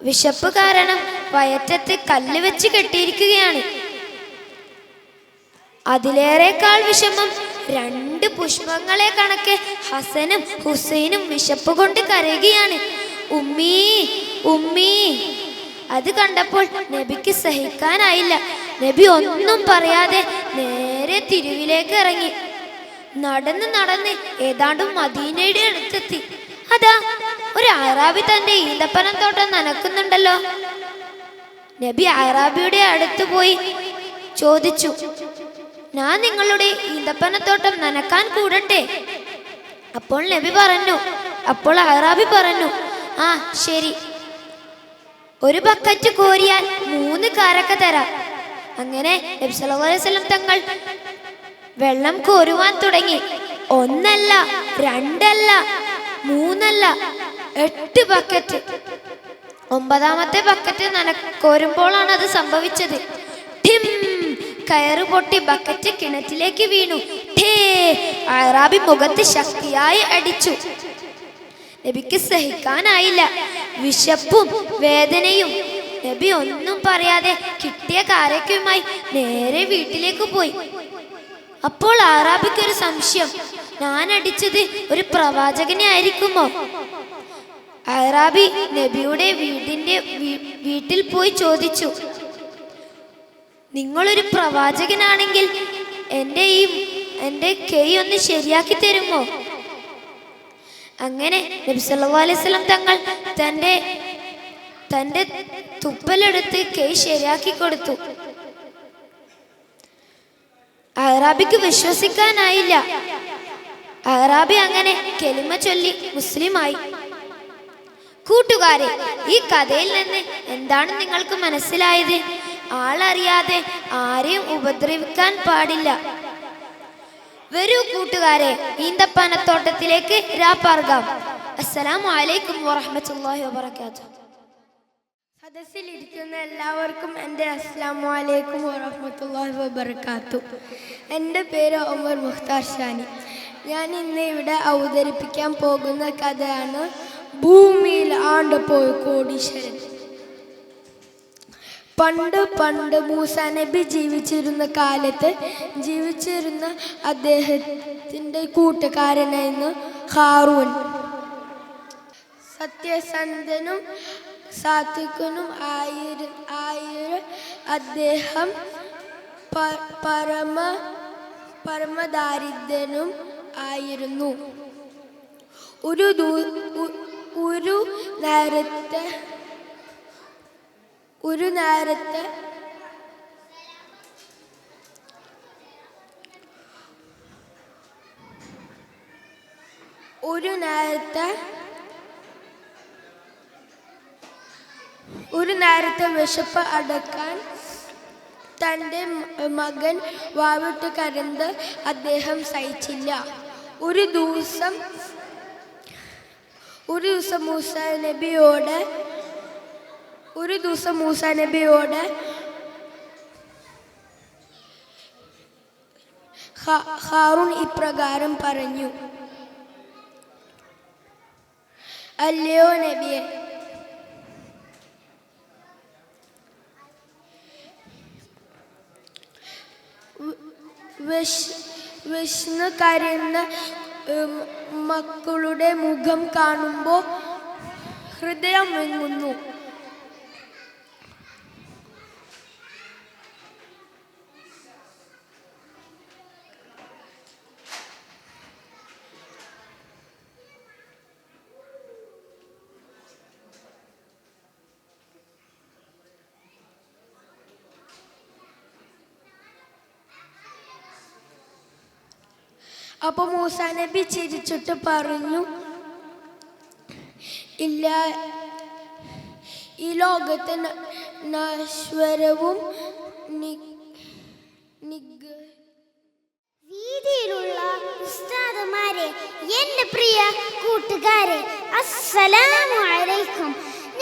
വിശപ്പ് കാരണം വയറ്റത്ത് കല്ല് വെച്ച് കെട്ടിയിരിക്കുകയാണ്. അതിലേറെക്കാൾ വിഷമം 2 പുഷ്പങ്ങളെ കണക്കെ ഹസനും ഹുസൈനും വിശപ്പ് കൊണ്ട് കരയുകയാണ്. ഉമ്മീ, ഉമ്മീ. അത് കണ്ടപ്പോൾ നബിക്ക് സഹിക്കാനായില്ല. നബി ഒന്നും പറയാതെ നേരെ തെരുവിലേക്ക് ഇറങ്ങി. നടന്ന് ഏതാണ്ടും മദീനയുടെ അടുത്തെത്തി. അതാ ഒരു അറാബി തന്റെ ഈന്തപ്പനം തോട്ടം നനക്കുന്നുണ്ടല്ലോ. നബി അറാബിയുടെ അടുത്ത് പോയി ചോദിച്ചു, ഞാൻ നിങ്ങളുടെ ഈന്തപ്പനത്തോട്ടം നനക്കാൻ കൂടട്ടെ? അപ്പോൾ അറാബി പറഞ്ഞു, ആ ശരി, 1 ബക്കറ്റ് കോരിയാൽ 3 കാരക്ക തരാം. അങ്ങനെ നബി സല്ലല്ലാഹു അലൈഹി വസല്ലം തങ്ങൾ വെള്ളം കോരുവാൻ തുടങ്ങി. 1 അല്ല, 2 അല്ല, 3 അല്ല, 8 ബക്കറ്റ്. 9ാമത്തെ ബക്കറ്റ് കോരുമ്പോഴാണ് അത് സംഭവിച്ചത്. ഠിം, കയറ് പൊട്ടി ബക്കറ്റ് കിണറ്റിലേക്ക് വീണു. അറാബി മുഖത്ത് ശക്തിയായി അടിച്ചു. നബിക്ക് സഹിക്കാനായില്ല. വിശപ്പും വേദനയും. നബി ഒന്നും പറയാതെ കിട്ടിയ കാരക്കയുമായി നേരെ വീട്ടിലേക്ക് പോയി. അപ്പോൾ അറാബിക്ക് ഒരു സംശയം, ഞാൻ അടിച്ചത് ഒരു പ്രവാചകനെ ആയിരിക്കുമോ? അറാബി നബിയുടെ വീട്ടിൽ പോയി ചോദിച്ചു, നിങ്ങളൊരു പ്രവാചകനാണെങ്കിൽ എൻ്റെ കൈ ഒന്ന് ശരിയാക്കി തരുമോ? അങ്ങനെ നബി സല്ലല്ലാഹു അലൈഹി വസല്ലം തങ്ങൾ തന്റെ തുപ്പലെടുത്ത് കൈ ശരിയാക്കി കൊടുത്തു. അറാബിക്ക് വിശ്വസിക്കാനായില്ല. അറാബി അങ്ങനെ കലിമ ചൊല്ലി മുസ്ലിമായി. കൂട്ടുകാരെ, ഈ കഥയിൽ നിന്ന് എന്താണ് നിങ്ങൾക്ക് മനസ്സിലായത്? ആളറിയാതെ ആരെയും ഉപദ്രവിക്കാൻ പാടില്ല. വരൂ കൂട്ടുകാരെ, ഈന്തപ്പനത്തോട്ടത്തിലേക്ക് രാപ്പാർഗാം. അസ്സലാമു അലൈക്കും വറഹ്മത്തുള്ളാഹി വബറകാതുഹു. സദസ്സിലിരിക്കുന്ന എല്ലാവർക്കും എൻ്റെ അസ്സലാമു അലൈക്കും വറഹ്മത്തുള്ളാഹി വബറകാതുഹു. എൻ്റെ പേര് ഉമർ മുഖ്താർ ഷാനി. ഞാൻ ഇന്ന് ഇവിടെ അവതരിപ്പിക്കാൻ പോകുന്ന കഥയാണ് ഭൂമിയിൽ ആണ്ടുപോയ കോടീശ്വരൻ. പണ്ട് പണ്ട് മൂസാ നബി ജീവിച്ചിരുന്ന കാലത്ത് ജീവിച്ചിരുന്ന അദ്ദേഹത്തിൻ്റെ കൂട്ടുകാരനായിരുന്നു ഹാറൂൻ. സത്യസന്ധനും സാത്വികനും ആയ അദ്ദേഹം പരമദാരിദ്ര്യനും ആയിരുന്നു. ഒരു നേരത്തെ വിശപ്പ് അടക്കാൻ തൻ്റെ മകൻ വാവിട്ട് കരഞ്ഞ് അദ്ദേഹം സഹിച്ചില്ല. ഒരു ദിവസം മൂസാ നബിയോട് ഹാറൂൻ ഇപ്രകാരം പറഞ്ഞു: അല്ലയോ നബിയെ, വിഷ്ണു കരയുന്ന മക്കളുടെ മുഖം കാണുമ്പോൾ ഹൃദയം വിങ്ങുന്നു. അപ്പോൾ മൂസാ നബി ചിരിച്ചിട്ട് പറഞ്ഞു: ഇല്ല, ഈ ലോകത്തെ നശ്വരവും വീതിയിലുള്ള ഉസ്താദുമാരെ, എൻ്റെ പ്രിയ കൂട്ടുകാരെ, അസ്സലാമു അലൈക്കും.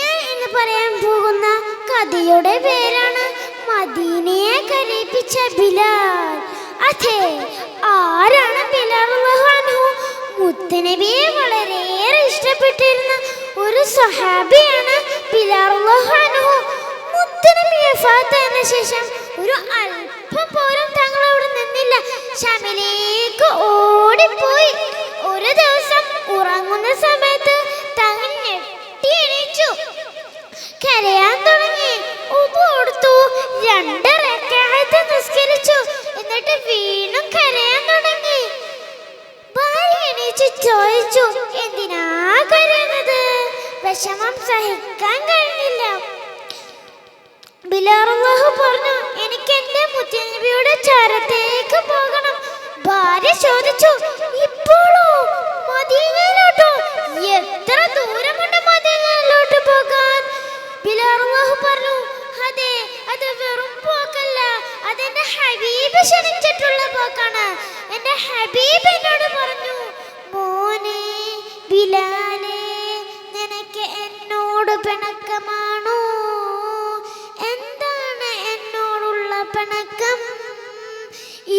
ഞാൻ ഇന്ന് പറയാൻ പോകുന്ന കഥയുടെ പേരാണ് മദീനയെ കരയിപ്പിച്ച ബിലാൽ. അതെ, ആരാണ് ബിലാൽ റളിയല്ലാഹു അൻഹു? മുത്തനബിയെ വളരെയേറെ ഇഷ്ടപ്പെട്ടിരുന്ന ഒരു സ്വഹാബിയാണ് ബിലാൽ റളിയല്ലാഹു അൻഹു. മുത്തനബി വഫാത്തായതിനു ശേഷം ഒരു അല്പം പോലും തങ്ങൾ അവിടെ നിന്നില്ല, ശാമിലേക്ക് ഓടിപ്പോയി. ഒരു ദിവസം ഉറങ്ങുന്ന സമയത്ത് തങ്ങൾ ഞെട്ടി എണീച്ചു, കരയാൻ തുടങ്ങി. ഉദു എടുത്തു, 2 റക്അത്ത് നിസ്കരിച്ചു, എന്നിട്ട് വീണ്ടും കരയാൻ തുടങ്ങി. ഭാര്യ എണീച്ചു ചോദിച്ചു: എന്തിനാ കരയുന്നത്? വിഷമം സഹിക്കാൻ കഴിഞ്ഞില്ല. ബിലാൽ റളിയല്ലാഹു പറഞ്ഞു: എനിക്ക് എന്റെ മുത്തനബിയുടെ ചാരത്തേക്ക് പോകണം. ഭാര്യ ചോദിച്ചു: ഇപ്പോഴോ? മദീനയിലോട്ടോ? എത്ര ദൂരമുണ്ട് മദീനയിലോട്ട് പോകാൻ? ബിലാൽ റളിയല്ലാഹു പറഞ്ഞു: അതെ, അത് വെറും പോക്കല്ല, അതെന്റെ ഹബീബ് ക്ഷണിച്ചിട്ടുള്ള പോക്കാണ്. എന്റെ ഹബീബ് എന്നോട് പറഞ്ഞു: മോനെ ബിലാലേ, നിനക്ക് എന്നോട് പിണക്കമാണോ? എന്താണ് എന്നോടുള്ള പിണക്കം?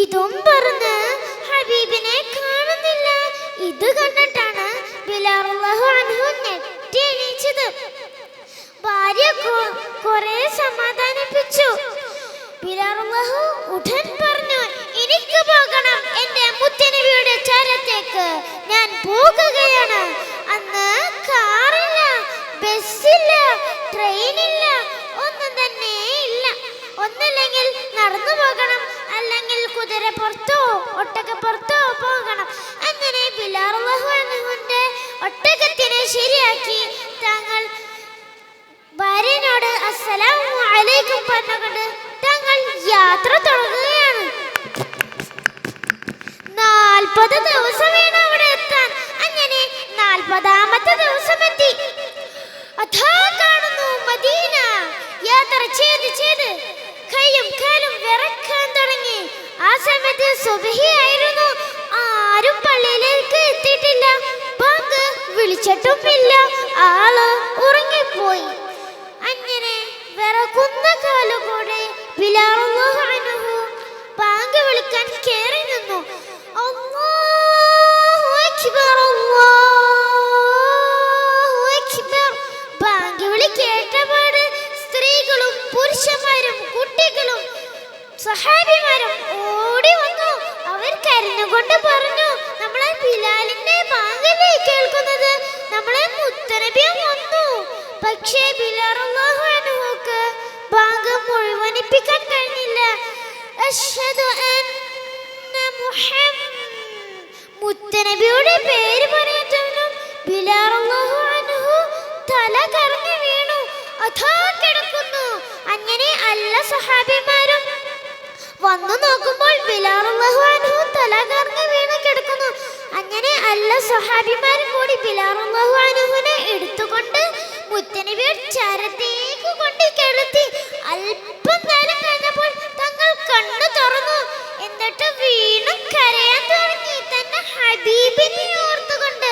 ഇതും പറഞ്ഞ് ഹബീബിനെ കാണുന്നില്ല. ഇത് കണ്ടിട്ടാണ് ബിലാൽ റളിയല്ലാഹു അൻഹു ഞെട്ടി എണീച്ചത്. ഭാര്യ കുറെ സമാധാനിപ്പിച്ചു. ബിലാൽ റളിയല്ലാഹു ഉടൻ പറഞ്ഞു: എനിക്ക് പോകണം എന്റെ മുത്തനബിയുടെ ചാരത്തേക്ക്, ഞാൻ പോകുകയാണ്. അന്ന് കാറില്ല, ബസ്സില്ല, ട്രെയിനില്ല, ഒന്നും തന്നെ ഇല്ല. ഒന്നില്ലെങ്കിൽ നടന്നു പോകണം, അല്ലെങ്കിൽ കുതിരപ്പുറത്തോ ഒട്ടകപ്പുറത്തോ പോകണം. അങ്ങനെ ബിലാൽ റളിയല്ലാഹു അൻഹുവിന്റെ ഒട്ടകത്തിനെ ശരിയാക്കി തങ്ങൾ ഭാര്യനോട് അസ്സലാമു അലൈക്കും പറഞ്ഞുകൊണ്ട് തങ്ങൾ യാത്ര തുടങ്ങുകയാണ്. 40 ദിവസം വേണം അവിടെ എത്താൻ. അങ്ങനെ 40ാമത്തെ ദിവസം എത്തി. അതാ കാണുന്നു മദീന. യാത്ര ചെയ്ത് കൈയും കാലും വിറക്കാൻ തുടങ്ങി. ആ സമയത്ത് സുബ്ഹി ആയിരുന്നു. ആരും പള്ളിയിലേക്ക് എത്തിയിട്ടില്ല. ബാങ്ക് വിളിച്ചിട്ടുമില്ല. ആള് ഉറങ്ങിപ്പോയി. അങ്ങനെ വിറക്കുന്ന കാലുകൂടെ ബിലാൽ റളിയല്ലാഹു അൻഹു ബാങ്ക് വിളിക്കാൻ കേറി നിന്നു. അല്ലാഹ് നമ്മളെ മുത്തനബി വന്നു. പക്ഷേ ബിലാൽ റളിയല്ലാഹു അൻഹുക്ക് ഭാഗം മുഴുവനിപ്പിക്കാൻ കഴിഞ്ഞില്ല. അഷ്ഹദു അന്ന മുത്തനബിയുടെ പേര് പറയുന്നതിനും ബിലാൽ റളിയല്ലാഹു അൻഹു തല കറങ്ങി വീണു. അതാ കിടക്കുന്നു. അങ്ങനെ എല്ലാ സഹാബിമാരും വന്നു നോക്കുമ്പോൾ ബിലാൽ റളിയല്ലാഹു അൻഹു തല കറങ്ങി വീണ് കിടക്കുന്നു. അങ്ങനെ എല്ലാ സഹാബിമാരും കൂടി ബിലാൽ റളിയല്ലാഹു അൻഹുവിനെ എടുത്തുകൊണ്ട് മുത്തനബിയുടെ ചരത്തേക്ക് കൊണ്ട് കിടത്തി. അല്പം നേരം കഴിഞ്ഞപ്പോൾ തങ്ങൾ കണ്ണു തുറന്നു. എന്നിട്ട് വീണ്ടും കരയാൻ തുടങ്ങി, തന്റെ ഹബീബിനെ ഓർത്തുകൊണ്ട്.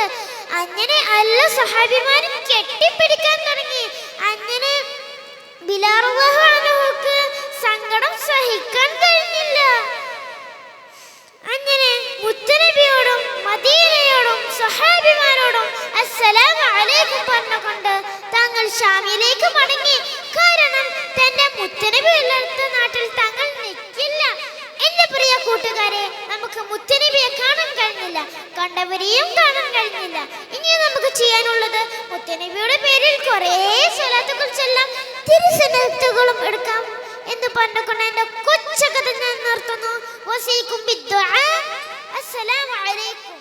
അങ്ങനെ എല്ലാ സഹാബിമാരും കെട്ടിപ്പിടിക്കാൻ തുടങ്ങി. അങ്ങനെ ബിലാൽ റളിയല്ലാഹു അൻഹുക്ക് സങ്കടം സഹിക്കാൻ കഴിഞ്ഞില്ല. അങ്ങനെ മുത്തനബിയോടും മദീനയോടും സഹാബിമാരോടും അസ്സലാമു അലൈക്കും പറഞ്ഞുകൊണ്ട് തങ്ങൾ ഷാമിലേക്ക് മടങ്ങി. കാരണം തന്റെ മുത്തനബി ഇല്ലാത്ത നാട്ടിൽ തങ്ങൾ നിൽക്കില്ല. എന്റെ പ്രിയ കൂട്ടുകാരെ, നമുക്ക് മുത്തനബിയെ കാണാൻ കഴിഞ്ഞില്ല, കണ്ടവരെയും കാണാൻ കഴിഞ്ഞില്ല. ഇനി നമുക്ക് ചെയ്യാനുള്ളത് മുത്തനബിയുടെ പേരിൽ കുറേ സ്വലാത്തുകൾ ചൊല്ലാം, തിരുസനത്തുകളും എടുക്കാം എന്ന് പറഞ്ഞുകൊണ്ട് എന്റെ കൊച്ചകഥ ഞാൻ നിർത്തുന്നു. വസീകും ബിദ്ദുആ. അസ്സലാമു അലൈക്കും.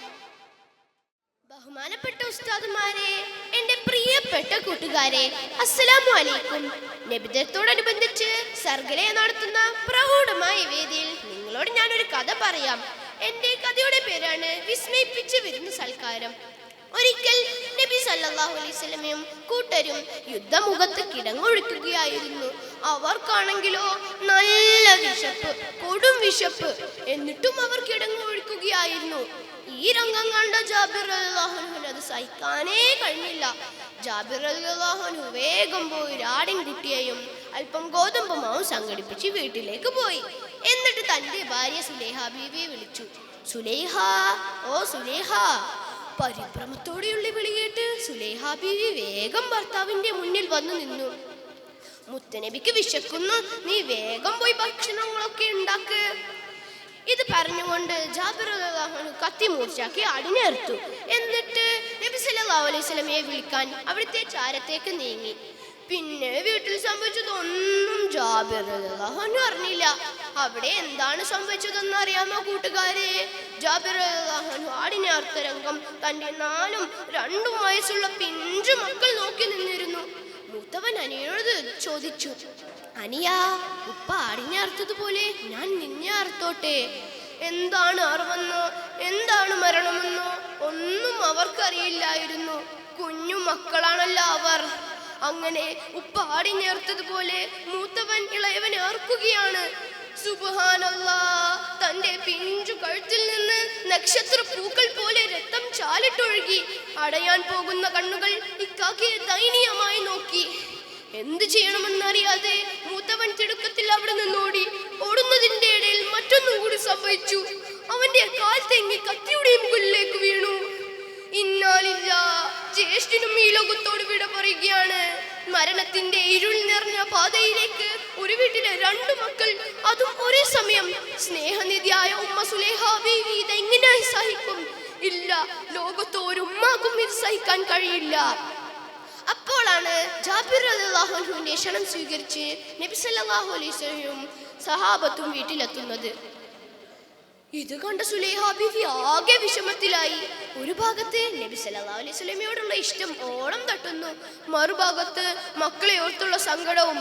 ബഹുമാനപ്പെട്ട ഉസ്താദുമാരെ, എന്റെ പ്രിയപ്പെട്ട കൂട്ടുകാരെ, അസ്സലാമു അലൈക്കും. നബിദിനത്തോടനുബന്ധിച്ച് സർഗലയ നടത്തുന്ന പ്രൗഢമായ വേദിയിൽ നിങ്ങളോട് ഞാനൊരു കഥ പറയാം. എന്റെ കഥയുടെ പേരാണ് വിസ്മയിപ്പിച്ച് വിരുന്ന് സൽക്കാരം. ഒരിക്കൽ നബി സല്ലല്ലാഹു അലൈഹി വസല്ലമയും കൂട്ടരും യുദ്ധമുഖത്ത് കിടങ്ങൊഴിക്കുകയായിരുന്നു. അവർക്കാണെങ്കിലോ നല്ല വിശപ്പ്, കൊടും വിശപ്പ്. എന്നിട്ടും അവർ കിടങ്ങൊഴിക്കുകയായിരുന്നു. ഈ രംഗം കണ്ട ജാബിർ റളിയല്ലാഹു അൻഹു അത് സഹിക്കാനേ കഴിഞ്ഞില്ല. ജാബിർ റളിയല്ലാഹു അൻഹു വേഗം പോയി ആടിൻകുട്ടിയെയും അല്പം ഗോതമ്പ് മാവും സംഘടിപ്പിച്ച് വീട്ടിലേക്ക് പോയി. എന്നിട്ട് തന്റെ ഭാര്യ സുലൈഹ ബീവിയെ വിളിച്ചു. സുലൈഹ, ഓ സുലൈഹ. പരിഭ്രമത്തോടെയുള്ള വിളി കേട്ട് സുലൈഹ ബീവി വേഗം ഭർത്താവിന്റെ മുന്നിൽ വന്നു നിന്നു. മുത്തനബിക്ക് വിശക്കുന്നു, നീ വേഗം പോയി ഭക്ഷണങ്ങളൊക്കെ ഉണ്ടാക്ക്. ഇത് പറഞ്ഞുകൊണ്ട് ജാബിർ റളിയല്ലാഹു അൻഹു കത്തി മൂർച്ചാക്കി അടിഞ്ഞെടുത്തു. എന്നിട്ട് നബി സല്ലല്ലാഹു അലൈഹി വസല്ലമയെ വിളിക്കാൻ അവിടുത്തെ ചാരത്തേക്ക് നീങ്ങി. പിന്നെ വീട്ടിൽ സംഭവിച്ചതൊന്നും ജാബിർ റളിയല്ലാഹു അൻഹു അറിഞ്ഞില്ല. അവിടെ എന്താണ് സംഭവിച്ചതെന്ന് അറിയാമോ കൂട്ടുകാരെ? ജാബിർ റളിയല്ലാഹു അൻഹു ആടിഞ്ഞാർത്ത രംഗം തന്റെ 4ഉം 2ഉം വയസ്സുള്ള പിഞ്ചു മക്കൾ നോക്കി നിന്നിരുന്നു. മൂത്തവൻ അനിയനോട് ചോദിച്ചു, അനിയാ, ഉപ്പ ആടിഞ്ഞാർത്തതുപോലെ ഞാൻ നിന്നെ അറുത്തോട്ടെ? എന്താണ് അറിവെന്നോ എന്താണ് മരണമെന്നോ ഒന്നും അവർക്കറിയില്ലായിരുന്നു. കുഞ്ഞു മക്കളാണല്ലോ അവർ. അങ്ങനെ ഉപ്പ ആടിഞ്ഞേർത്തതുപോലെ മൂത്തവൻ ഇളയവനെ അറുക്കുകയാണ്. സുബ്ഹാനല്ലാഹ്, തന്റെ പിഞ്ചു കഴുത്തിൽ നിന്ന് നക്ഷത്ര പൂക്കൾ പോലെ രക്തം ചാലിട്ടൊഴുകി. അടയാൻ പോകുന്ന കണ്ണുകൾ ഇക്കാക്കയെ ദയനീയമായി നോക്കി. എന്ത് ചെയ്യണമെന്നറിയാതെ മൂത്തവൻ തിടുക്കത്തിൽ അവിടെ നിന്നോടി. ഓടുന്നതിന്റെ ഇടയിൽ മറ്റൊന്നും കൂടി സംഭവിച്ചു. അവന്റെ കാൽ തെങ്ങി കത്തിയുടെ മുകളിലേക്ക് വീണു. ഇന്നാലില്ല, ജ്യേഷ്ഠനും ഈ ലോകത്തോട് വിട പറയുകയാണ്. മരണത്തിന്റെ ഇരുൾ നിറഞ്ഞ പാതയിലേക്ക് ഒരു വീട്ടിലെ 2 മക്കൾ, അതും ഒരേ സമയം. സ്നേഹനിധിയായ ഉമ്മ സുലൈഹ ബീവി ഇതെങ്ങനെ സഹിക്കും? ഇല്ല, ലോകത്ത് ഒരു ഉമ്മാക്കും ഇത് സഹിക്കാൻ കഴിയില്ല. അപ്പോഴാണ് ജാബിർ റളിയല്ലാഹു അൻഹുവിന്റെ ക്ഷണം സ്വീകരിച്ച് നബി സല്ലല്ലാഹു അലൈഹി വസല്ലം സഹാബത്തും വീട്ടിലെത്തുന്നത്. ഇത് കണ്ട സുലൈഹ ബീവി ആകെ വിഷമത്തിലായി. ഒരു ഭാഗത്ത് നബി സല്ലല്ലാഹു അലൈഹി വസല്ലമയോടുള്ള ഇഷ്ടം ഓളം തട്ടുന്നു, മറുഭാഗത്ത് മക്കളെ ഓർത്തുള്ള സങ്കടവും.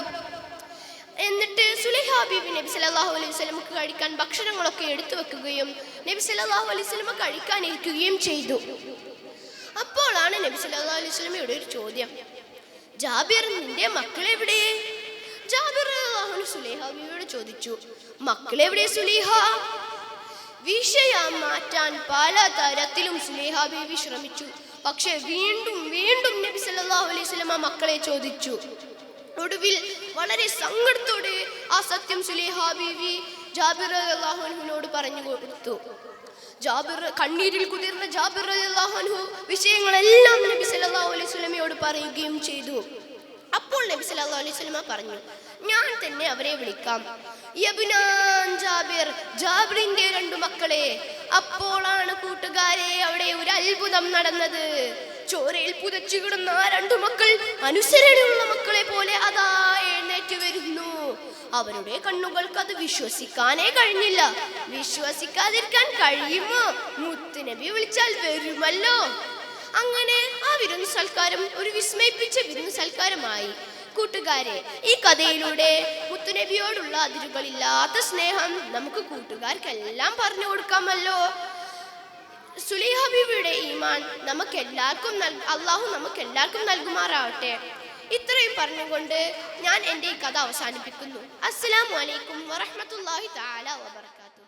എന്നിട്ട് സുലൈഹ ബീവി നബി സല്ലല്ലാഹു അലൈഹി വസല്ലമക്ക് കഴിക്കാൻ ഭക്ഷണങ്ങളൊക്കെ എടുത്തു വെക്കുകയും നബി സല്ലല്ലാഹു അലൈഹി വസല്ലമ കഴിക്കാൻ ഇരിക്കുകയും ചെയ്തു. അപ്പോഴാണ് നബി സല്ലല്ലാഹു അലൈഹി വസല്ലമയുടെ ഒരു ചോദ്യം, ജാബിർ, നിന്റെ മക്കളെവിടെ? ജാബിർ റളിയല്ലാഹു അൻഹു സുലൈഹ ബീവിയോട് ചോദിച്ചു, മക്കളെവിടെ സുലൈഹ? വിഷയം മാറ്റാൻ പല തരത്തിലും സുലൈഹ ബീവി ശ്രമിച്ചു. പക്ഷെ വീണ്ടും വീണ്ടും നബി സല്ലല്ലാഹു അലൈഹി വസല്ലമ മക്കളെ ചോദിച്ചു. ഒടുവിൽ വളരെ സങ്കടത്തോടെ ആ സത്യം സുലൈഹ ബീവി ജാബിർ റളിയല്ലാഹു അൻഹുവിനോട് പറഞ്ഞു കൊടുത്തു. ജാബിർ, കണ്ണീരിൽ കുതിർന്ന ജാബിർ റളിയല്ലാഹു അൻഹു വിഷയങ്ങളെല്ലാം നബി സല്ലല്ലാഹു അലൈഹി വസല്ലമയോട് പറയുകയും ചെയ്തു. അപ്പോൾ നബി സല്ലല്ലാഹു അലൈഹി വസല്ലമ പറഞ്ഞു, ഞാൻ തന്നെ അവരെ വിളിക്കാം. യബ്നാൻ ജാബിർ, ജാബിറിന്റെ 2 മക്കളെ. അപ്പോഴാണ് കൂട്ടുകാരെ അവിടെ ഒരു അത്ഭുതം നടന്നത്. ചോരയിൽ പുതച്ചു കിടന്ന ആ രണ്ടു മക്കൾ അനുസരണയുള്ള മക്കളെ പോലെ അതാ എഴുന്നേറ്റ് വരുന്നു. അവരുടെ കണ്ണുകൾക്ക് അത് വിശ്വസിക്കാനേ കഴിഞ്ഞില്ല. വിശ്വസിക്കാതിരിക്കാൻ കഴിയുമോ? മുത്തുനബി വിളിച്ചാൽ വരുമല്ലോ. അങ്ങനെ ആ വിരുന്ന് സൽക്കാരം ഒരു വിസ്മയിപ്പിച്ച വിരുന്ന് സൽക്കാരമായി. കൂട്ടുകാരെ, ഈ കഥയിലൂടെ മുത്തുനബിയോടുള്ള അതിരുകളില്ലാത്ത സ്നേഹം നമുക്ക് കൂട്ടുകാർക്കെല്ലാം പറഞ്ഞു കൊടുക്കാമല്ലോ. സുലൈഹ ബീവിയുടെ ഈമാൻ അള്ളാഹു നമുക്ക് എല്ലാവർക്കും നൽകുമാറാവട്ടെ. ഇത്രയും പറഞ്ഞുകൊണ്ട് ഞാൻ എൻ്റെ ഈ കഥ അവസാനിപ്പിക്കുന്നു. അസ്സലാമു അലൈക്കും വറഹ്മത്തുള്ളാഹി തആല വബറകാതുഹു.